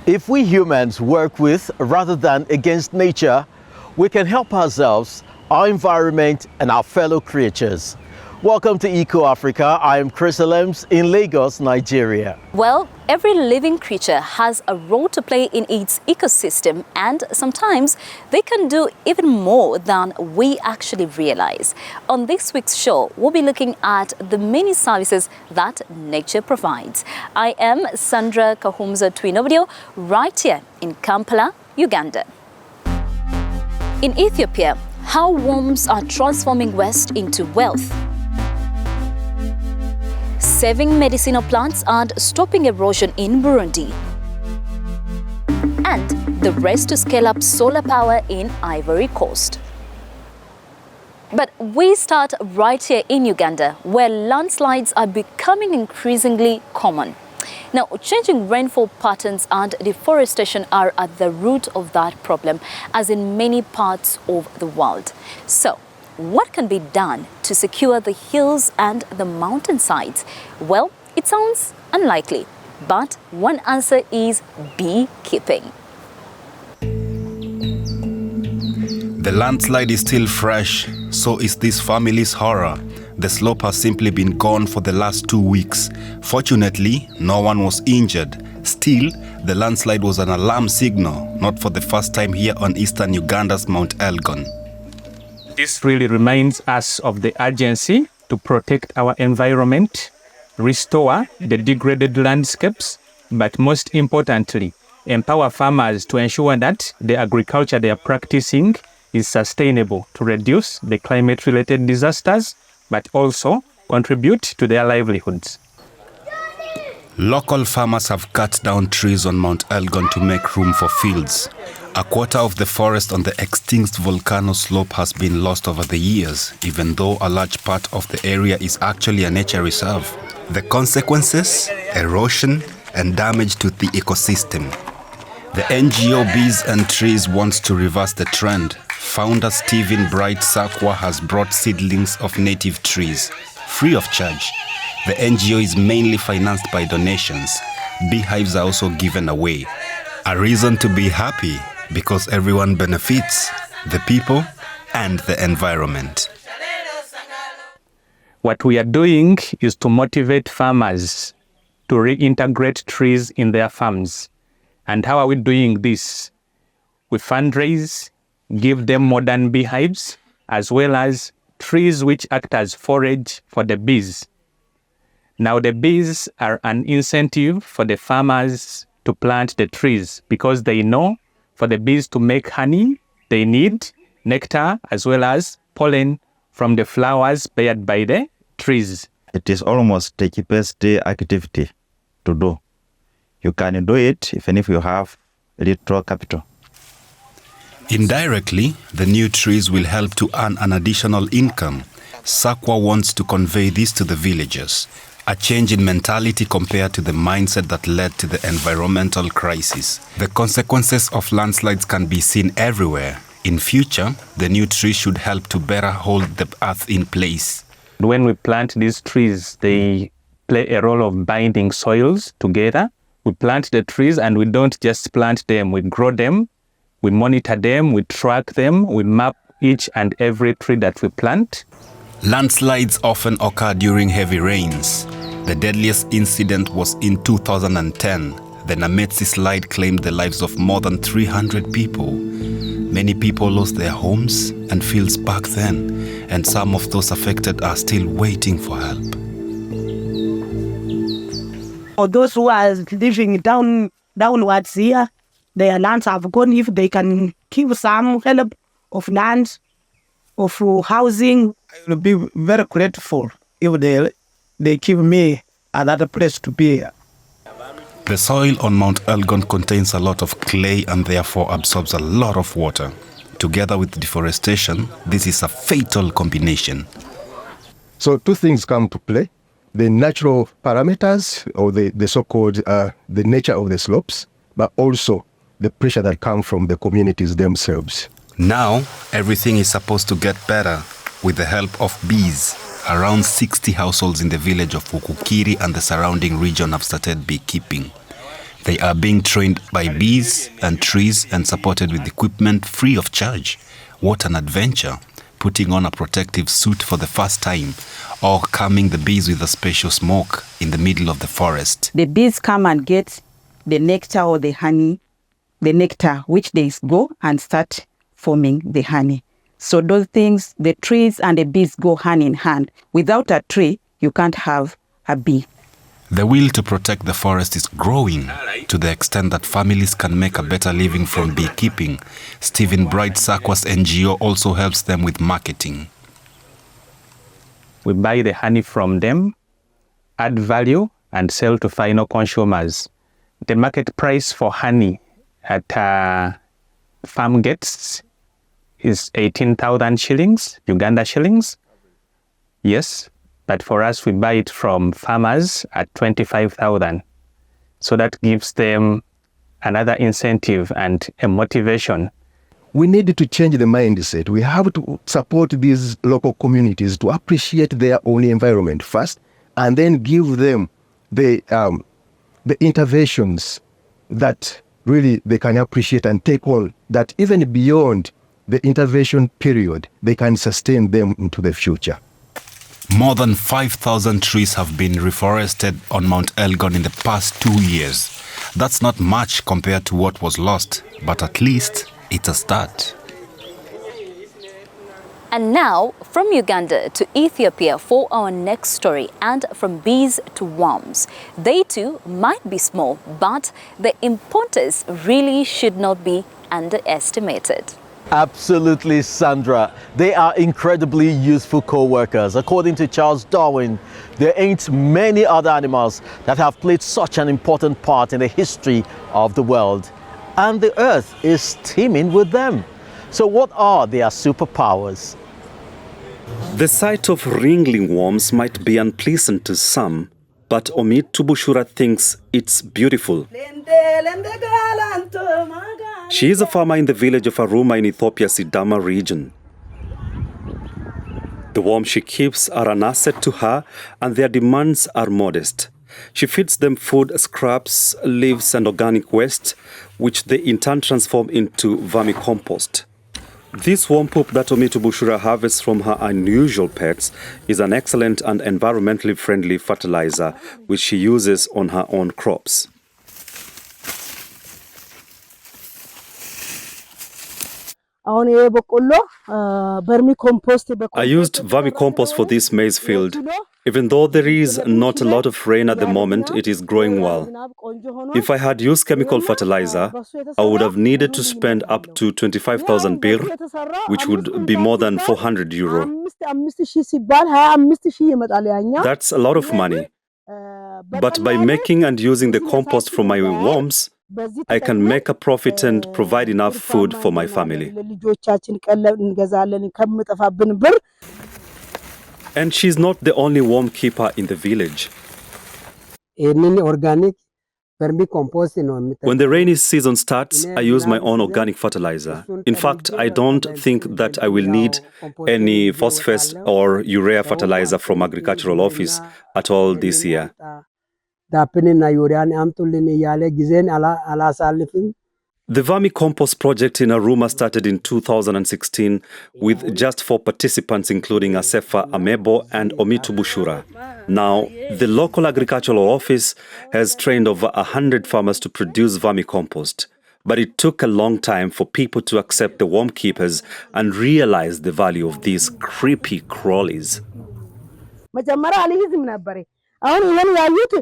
If we humans work with rather than against nature, we can help ourselves, our environment, and our fellow creatures. Welcome to EcoAfrica. I am Chris Alems in Lagos, Nigeria. Well, every living creature has a role to play in its ecosystem, and sometimes they can do even more than we actually realize. On this week's show, we'll be looking at the many services that nature provides. I am Sandra Kahumza Twinovideo, right here in Kampala, Uganda. In Ethiopia, how worms are transforming waste into wealth. Saving medicinal plants and stopping erosion in Burundi. And the race to scale up solar power in Ivory Coast. But we start right here in Uganda, where landslides are becoming increasingly common. Now, changing rainfall patterns and deforestation are at the root of that problem, as in many parts of the world. So, what can be done to secure the hills and the mountainsides? Well, it sounds unlikely, but one answer is beekeeping. The landslide is still fresh, so is this family's horror. The slope has simply been gone for the last 2 weeks. Fortunately, no one was injured. Still, the landslide was an alarm signal, not for the first time here on eastern Uganda's Mount Elgon. This really reminds us of the urgency to protect our environment, restore the degraded landscapes, but most importantly, empower farmers to ensure that the agriculture they are practicing is sustainable to reduce the climate-related disasters, but also contribute to their livelihoods. Local farmers have cut down trees on Mount Elgon to make room for fields. A quarter of the forest on the extinct volcano slope has been lost over the years, even though a large part of the area is actually a nature reserve. The consequences? Erosion and damage to the ecosystem. The NGO Bees and Trees wants to reverse the trend. Founder Stephen Bright Sakwa has brought seedlings of native trees, free of charge. The NGO is mainly financed by donations. Beehives are also given away. A reason to be happy, because everyone benefits, the people and the environment. What we are doing is to motivate farmers to reintegrate trees in their farms. And how are we doing this? We fundraise, give them modern beehives, as well as trees which act as forage for the bees. Now the bees are an incentive for the farmers to plant the trees, because they know for the bees to make honey, they need nectar as well as pollen from the flowers bared by the trees. It is almost the cheapest activity to do. You can do it even if you have little capital. Indirectly, the new trees will help to earn an additional income. Sakwa wants to convey this to the villagers. A change in mentality compared to the mindset that led to the environmental crisis. The consequences of landslides can be seen everywhere. In future, the new trees should help to better hold the earth in place. When we plant these trees, they play a role of binding soils together. We plant the trees and we don't just plant them, we grow them, we monitor them, we track them, we map each and every tree that we plant. Landslides often occur during heavy rains. The deadliest incident was in 2010. The Nametsi slide claimed the lives of more than 300 people. Many people lost their homes and fields back then, and some of those affected are still waiting for help. For those who are living downwards here, their lands have gone. If they can give some help of land, of housing, I will be very grateful if they give me another place to be. The soil on Mount Elgon contains a lot of clay and therefore absorbs a lot of water. Together with deforestation, this is a fatal combination. So two things come to play. The natural parameters, or the so-called the nature of the slopes, but also the pressure that comes from the communities themselves. Now, everything is supposed to get better with the help of bees. Around 60 households in the village of Ukukiri and the surrounding region have started beekeeping. They are being trained by bees and trees and supported with equipment free of charge. What an adventure! Putting on a protective suit for the first time, or calming the bees with a special smoke in the middle of the forest. The bees come and get the nectar or the honey, the nectar, which they go and start forming the honey. So those things, the trees and the bees go hand in hand. Without a tree, you can't have a bee. The will to protect the forest is growing to the extent that families can make a better living from beekeeping. Stephen Bright Sakwa's NGO also helps them with marketing. We buy the honey from them, add value, and sell to final consumers. The market price for honey at farm gates is 18,000 shillings, Uganda shillings. Yes. But for us, we buy it from farmers at 25,000. So that gives them another incentive and a motivation. We need to change the mindset. We have to support these local communities to appreciate their own environment first, and then give them the interventions that really they can appreciate and take on, that even beyond the intervention period, they can sustain them into the future. More than 5,000 trees have been reforested on Mount Elgon in the past 2 years. That's not much compared to what was lost, but at least it's a start. And now, from Uganda to Ethiopia for our next story, and from bees to worms. They too might be small, but their importance really should not be underestimated. Absolutely, Sandra. They are incredibly useful co-workers. According to Charles Darwin, there ain't many other animals that have played such an important part in the history of the world. And the earth is teeming with them. So what are their superpowers? The sight of ringling worms might be unpleasant to some, but Omid Tubushura thinks it's beautiful. She is a farmer in the village of Aruma in Ethiopia's Sidama region. The worms she keeps are an asset to her, and their demands are modest. She feeds them food, scraps, leaves and organic waste, which they in turn transform into vermicompost. This worm poop that Omid Tubushura harvests from her unusual pets is an excellent and environmentally friendly fertilizer, which she uses on her own crops. I used vermicompost for this maize field. Even though there is not a lot of rain at the moment, it is growing well. If I had used chemical fertilizer, I would have needed to spend up to 25,000 birr, which would be more than 400 euro. That's a lot of money. But by making and using the compost from my worms, I can make a profit and provide enough food for my family. And she's not the only worm keeper in the village. When the rainy season starts, I use my own organic fertilizer. In fact, I don't think that I will need any phosphate or urea fertilizer from agricultural office at all this year. The vermicompost project in Aruma started in 2016 with just 4 participants, including Asefa Amebo and Omid Tubushura. Now, the local agricultural office has trained over 100 farmers to produce vermicompost. But it took a long time for people to accept the worm keepers and realize the value of these creepy crawlies.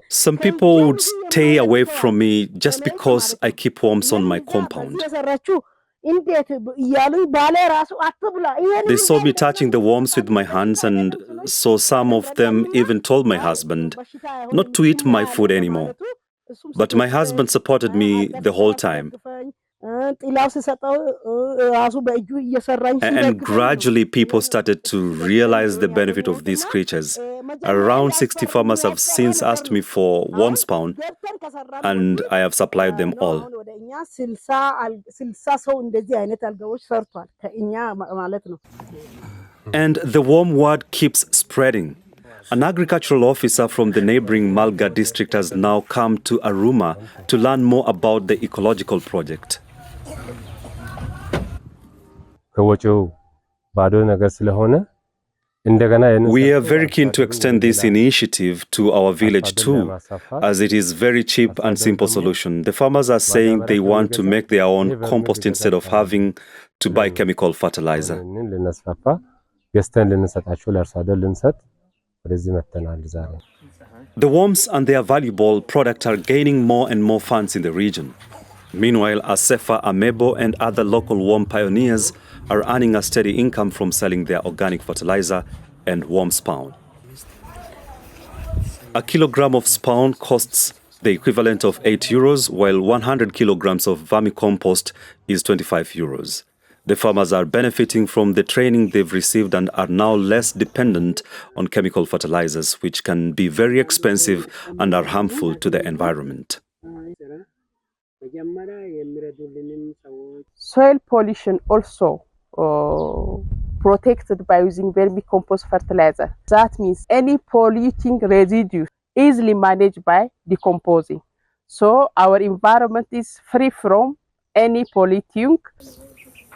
Some people would stay away from me just because I keep worms on my compound. They saw me touching the worms with my hands, and so some of them even told my husband not to eat my food anymore. But my husband supported me the whole time. And gradually people started to realize the benefit of these creatures. Around 60 farmers have since asked me for worm spawn, and I have supplied them all. And the worm word keeps spreading. An agricultural officer from the neighboring Malga district has now come to Aruma to learn more about the ecological project. We are very keen to extend this initiative to our village too, as it is a very cheap and simple solution. The farmers are saying they want to make their own compost instead of having to buy chemical fertilizer. The worms and their valuable product are gaining more and more fans in the region. Meanwhile, Asefa Amebo and other local worm pioneers are earning a steady income from selling their organic fertilizer and worm spawn. A kilogram of spawn costs the equivalent of €8, while 100 kilograms of vermicompost is €25. The farmers are benefiting from the training they've received and are now less dependent on chemical fertilizers, which can be very expensive and are harmful to the environment. Soil pollution also protected by using vermicompost fertilizer. That means any polluting residue easily managed by decomposing. So our environment is free from any polluting.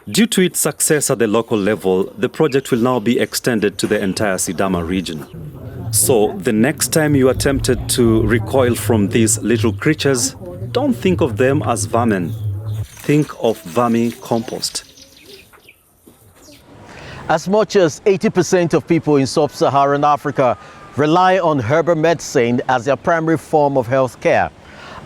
Due to its success at the local level, the project will now be extended to the entire Sidama region. So the next time you are tempted to recoil from these little creatures, don't think of them as vermin. Think of vermicompost. As much as 80% of people in sub-Saharan Africa rely on herbal medicine as their primary form of health care.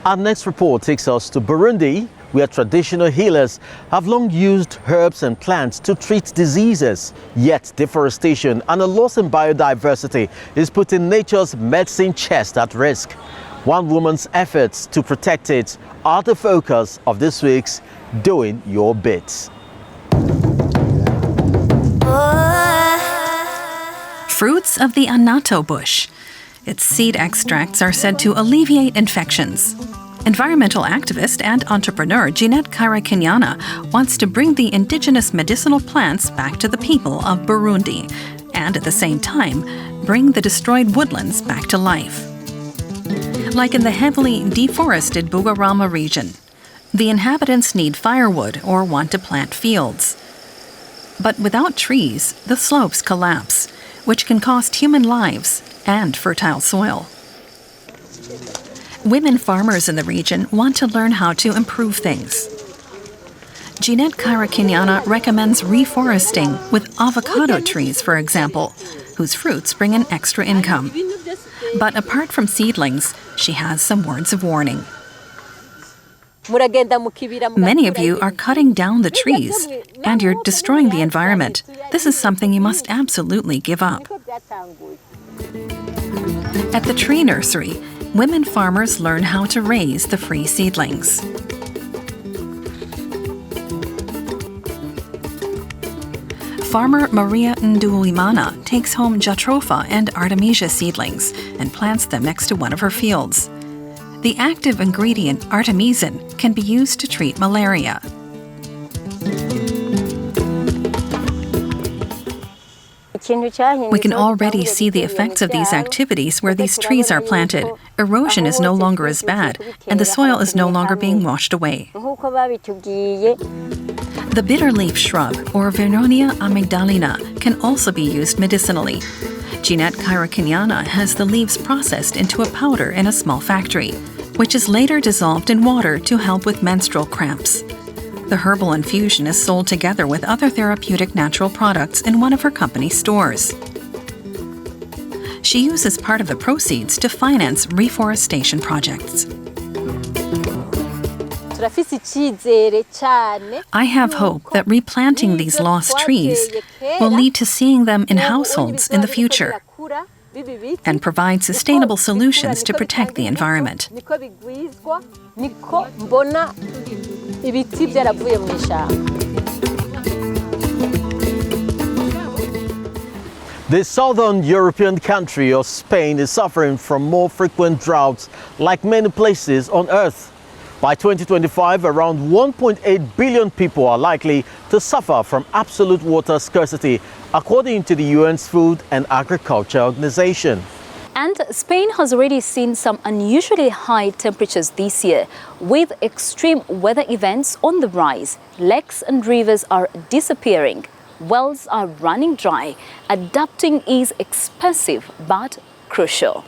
Our next report takes us to Burundi, where traditional healers have long used herbs and plants to treat diseases. Yet deforestation and a loss in biodiversity is putting nature's medicine chest at risk. One woman's efforts to protect it are the focus of this week's Doing Your Bit. Fruits of the anato bush. Its seed extracts are said to alleviate infections. Environmental activist and entrepreneur Jeanette Kairakinyana wants to bring the indigenous medicinal plants back to the people of Burundi and at the same time bring the destroyed woodlands back to life. Like in the heavily deforested Bugarama region, the inhabitants need firewood or want to plant fields. But without trees, the slopes collapse, which can cost human lives and fertile soil. Women farmers in the region want to learn how to improve things. Jeanette Kairakinyana recommends reforesting with avocado trees, for example, whose fruits bring an extra income. But apart from seedlings, she has some words of warning. Many of you are cutting down the trees, and you're destroying the environment. This is something you must absolutely give up. At the tree nursery, women farmers learn how to raise the free seedlings. Farmer Maria Nduwimana takes home Jatropha and Artemisia seedlings and plants them next to one of her fields. The active ingredient artemisinin can be used to treat malaria. We can already see the effects of these activities where these trees are planted. Erosion is no longer as bad, and the soil is no longer being washed away. The bitterleaf shrub, or Vernonia amygdalina, can also be used medicinally. Jeanette Kairakinyana has the leaves processed into a powder in a small factory, which is later dissolved in water to help with menstrual cramps. The herbal infusion is sold together with other therapeutic natural products in one of her company's stores. She uses part of the proceeds to finance reforestation projects. I have hope that replanting these lost trees will lead to seeing them in households in the future and provide sustainable solutions to protect the environment. The southern European country of Spain is suffering from more frequent droughts like many places on Earth. By 2025, around 1.8 billion people are likely to suffer from absolute water scarcity, according to the UN's Food and Agriculture Organization. And Spain has already seen some unusually high temperatures this year, with extreme weather events on the rise. Lakes and rivers are disappearing. Wells are running dry. Adapting is expensive but crucial.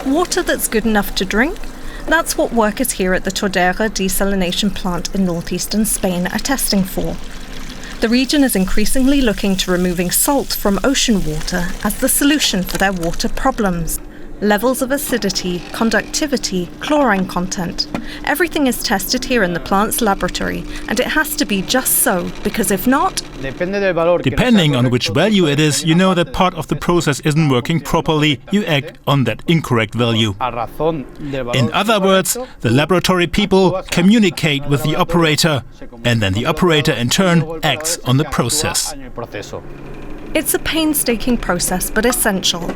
Water that's good enough to drink? That's what workers here at the Tordera desalination plant in northeastern Spain are testing for. The region is increasingly looking to removing salt from ocean water as the solution for their water problems. Levels of acidity, conductivity, chlorine content. Everything is tested here in the plant's laboratory, and it has to be just so, because if not... Depending on which value it is, you know that part of the process isn't working properly, you act on that incorrect value. In other words, the laboratory people communicate with the operator, and then the operator in turn acts on the process. It's a painstaking process, but essential.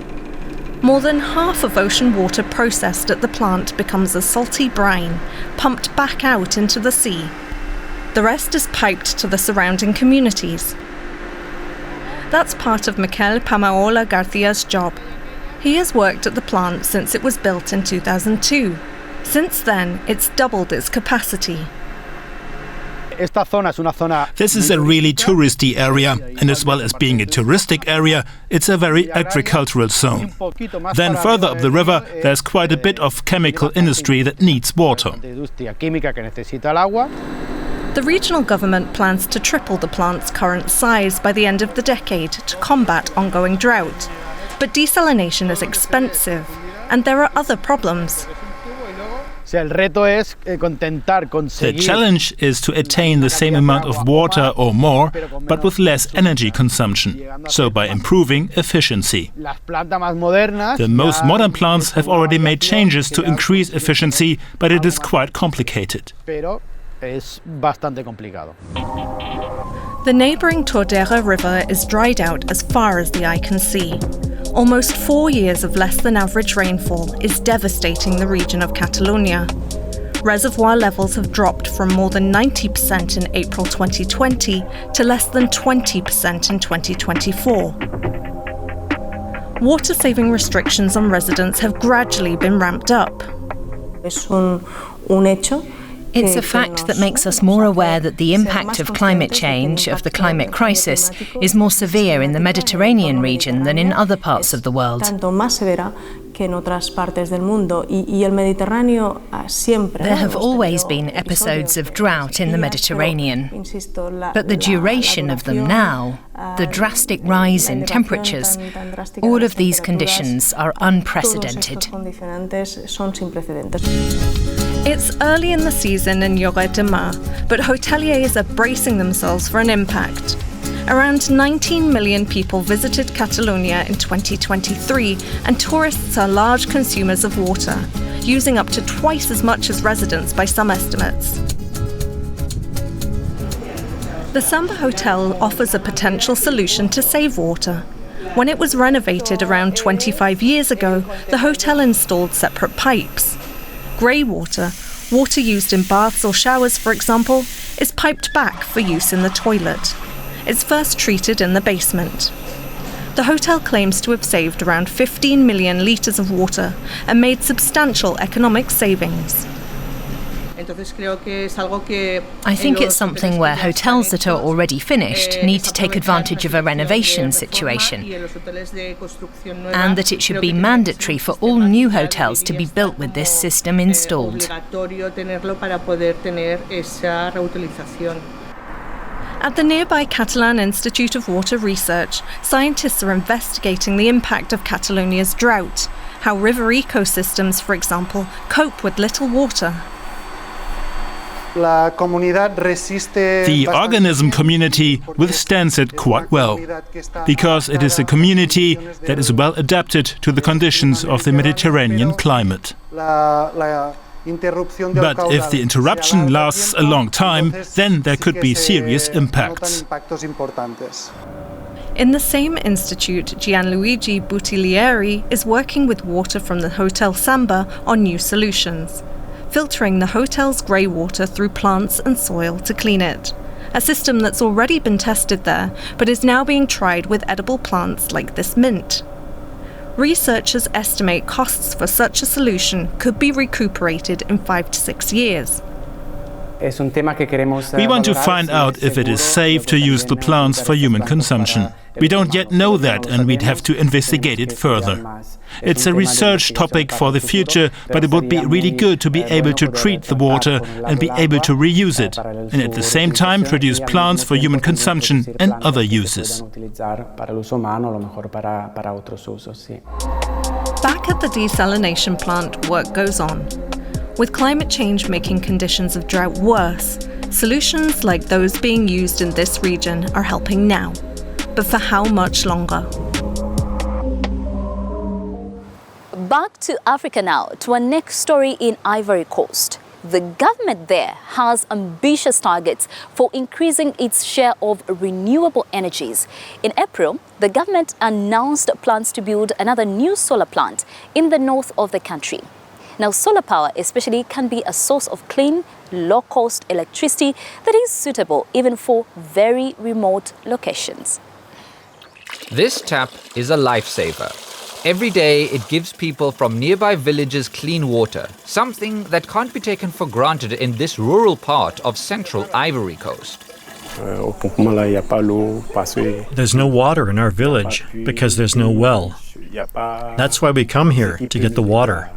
More than half of ocean water processed at the plant becomes a salty brine, pumped back out into the sea. The rest is piped to the surrounding communities. That's part of Miquel Pamaola Garcia's job. He has worked at the plant since it was built in 2002. Since then, it's doubled its capacity. This is a really touristy area, and as well as being a touristic area, it's a very agricultural zone. Then further up the river, there's quite a bit of chemical industry that needs water. The regional government plans to triple the plant's current size by the end of the decade to combat ongoing drought. But desalination is expensive, and there are other problems. The challenge is to attain the same amount of water or more, but with less energy consumption, so by improving efficiency. The most modern plants have already made changes to increase efficiency, but it is quite complicated. The neighbouring Tordera River is dried out as far as the eye can see. Almost 4 years of less than average rainfall is devastating the region of Catalonia. Reservoir levels have dropped from more than 90% in April 2020 to less than 20% in 2024. Water-saving restrictions on residents have gradually been ramped up. It's a fact that makes us more aware that the impact of climate change, of the climate crisis, is more severe in the Mediterranean region than in other parts of the world. There have always been episodes of drought in the Mediterranean, but the duration of them now, the drastic rise in temperatures, all of these conditions are unprecedented. It's early in the season in Lloret de Mar, but hoteliers are bracing themselves for an impact. Around 19 million people visited Catalonia in 2023, and tourists are large consumers of water, using up to twice as much as residents by some estimates. The Samba Hotel offers a potential solution to save water. When it was renovated around 25 years ago, the hotel installed separate pipes. Grey water, water used in baths or showers, for example, is piped back for use in the toilet. It's first treated in the basement. The hotel claims to have saved around 15 million litres of water and made substantial economic savings. I think it's something where hotels that are already finished need to take advantage of a renovation situation, and that it should be mandatory for all new hotels to be built with this system installed. At the nearby Catalan Institute of Water Research, scientists are investigating the impact of Catalonia's drought, how river ecosystems, for example, cope with little water. The organism community withstands it quite well, because it is a community that is well adapted to the conditions of the Mediterranean climate. But if the interruption lasts a long time, then there could be serious impacts. In the same institute, Gianluigi Buttiglieri is working with water from the Hotel Samba on new solutions, filtering the hotel's grey water through plants and soil to clean it. A system that's already been tested there, but is now being tried with edible plants like this mint. Researchers estimate costs for such a solution could be recuperated in 5 to 6 years. We want to find out if it is safe to use the plants for human consumption. We don't yet know that, and we'd have to investigate it further. It's a research topic for the future, but it would be really good to be able to treat the water and be able to reuse it, and at the same time produce plants for human consumption and other uses. Back at the desalination plant, work goes on. With climate change making conditions of drought worse, solutions like those being used in this region are helping now. But for how much longer? Back to Africa now, to our next story in Ivory Coast. The government there has ambitious targets for increasing its share of renewable energies. In April, the government announced plans to build another new solar plant in the north of the country. Now, solar power especially can be a source of clean, low-cost electricity that is suitable even for very remote locations. This tap is a lifesaver. Every day it gives people from nearby villages clean water, something that can't be taken for granted in this rural part of central Ivory Coast. There's no water in our village because there's no well. That's why we come here, to get the water.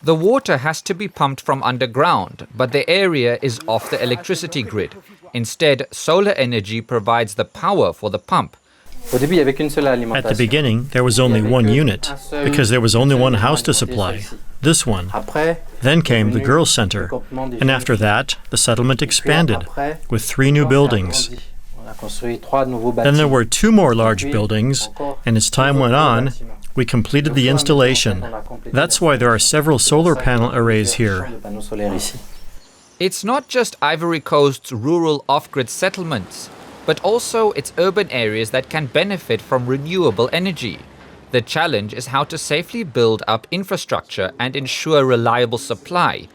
The water has to be pumped from underground, but the area is off the electricity grid. Instead, solar energy provides the power for the pump. At the beginning, there was only one unit, because there was only one house to supply, this one. Then came the girls' center, and after that, the settlement expanded, with 3 new buildings. Then there were 2 more large buildings, and as time went on, we completed the installation. That's why there are several solar panel arrays here. It's not just Ivory Coast's rural off-grid settlements, but also its urban areas that can benefit from renewable energy. The challenge is how to safely build up infrastructure and ensure reliable supply.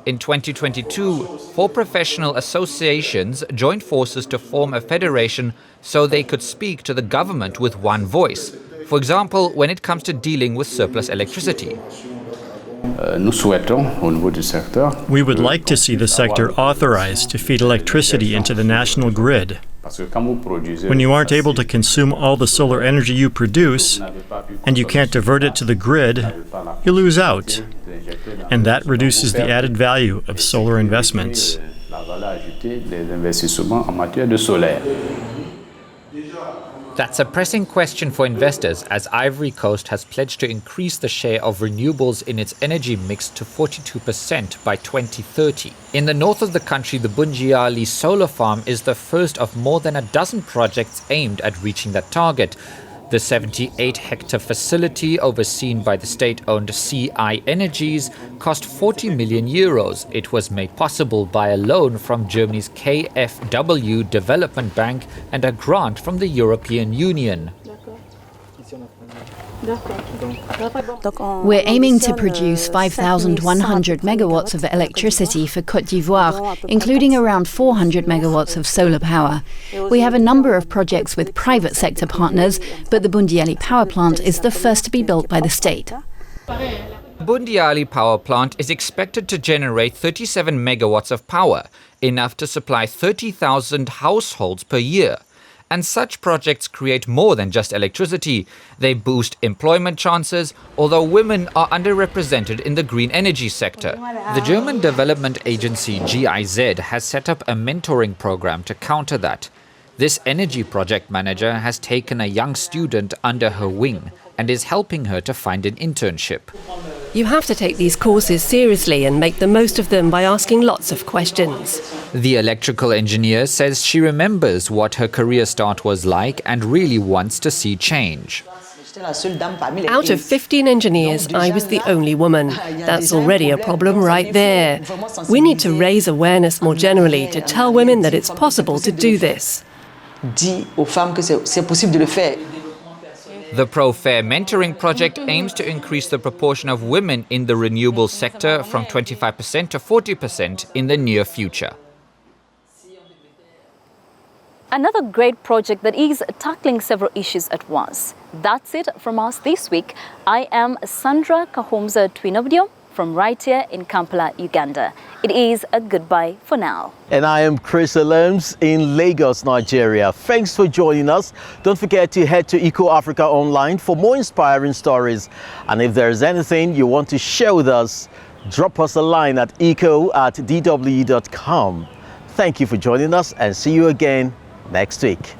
In 2022, 4 professional associations joined forces to form a federation so they could speak to the government with one voice. For example, when it comes to dealing with surplus electricity. We would like to see the sector authorized to feed electricity into the national grid. When you aren't able to consume all the solar energy you produce, and you can't divert it to the grid, you lose out. And that reduces the added value of solar investments. That's a pressing question for investors, as Ivory Coast has pledged to increase the share of renewables in its energy mix to 42% by 2030. In the north of the country, the Bungiali solar farm is the first of more than a dozen projects aimed at reaching that target. The 78-hectare facility, overseen by the state-owned CI Energies, cost 40 million euros. It was made possible by a loan from Germany's KfW Development Bank and a grant from the European Union. We're aiming to produce 5,100 megawatts of electricity for Côte d'Ivoire, including around 400 megawatts of solar power. We have a number of projects with private sector partners, but the Bundiali power plant is the first to be built by the state. Bundiali power plant is expected to generate 37 megawatts of power, enough to supply 30,000 households per year. And such projects create more than just electricity. They boost employment chances, although women are underrepresented in the green energy sector. The German development agency GIZ has set up a mentoring program to counter that. This energy project manager has taken a young student under her wing and is helping her to find an internship. You have to take these courses seriously and make the most of them by asking lots of questions. The electrical engineer says she remembers what her career start was like and really wants to see change. Out of 15 engineers, I was the only woman. That's already a problem right there. We need to raise awareness more generally to tell women that it's possible to do this. The Pro-Fair Mentoring Project aims to increase the proportion of women in the renewable sector from 25% to 40% in the near future. Another great project that is tackling several issues at once. That's it from us this week. I am Sandra Kahomza Twinobdio from right here in Kampala, Uganda. It is a goodbye for now. And I am Chris Alems in Lagos, Nigeria. Thanks for joining us. Don't forget to head to EcoAfrica online for more inspiring stories. And if there's anything you want to share with us, drop us a line at eco@dw.com. Thank you for joining us and see you again next week.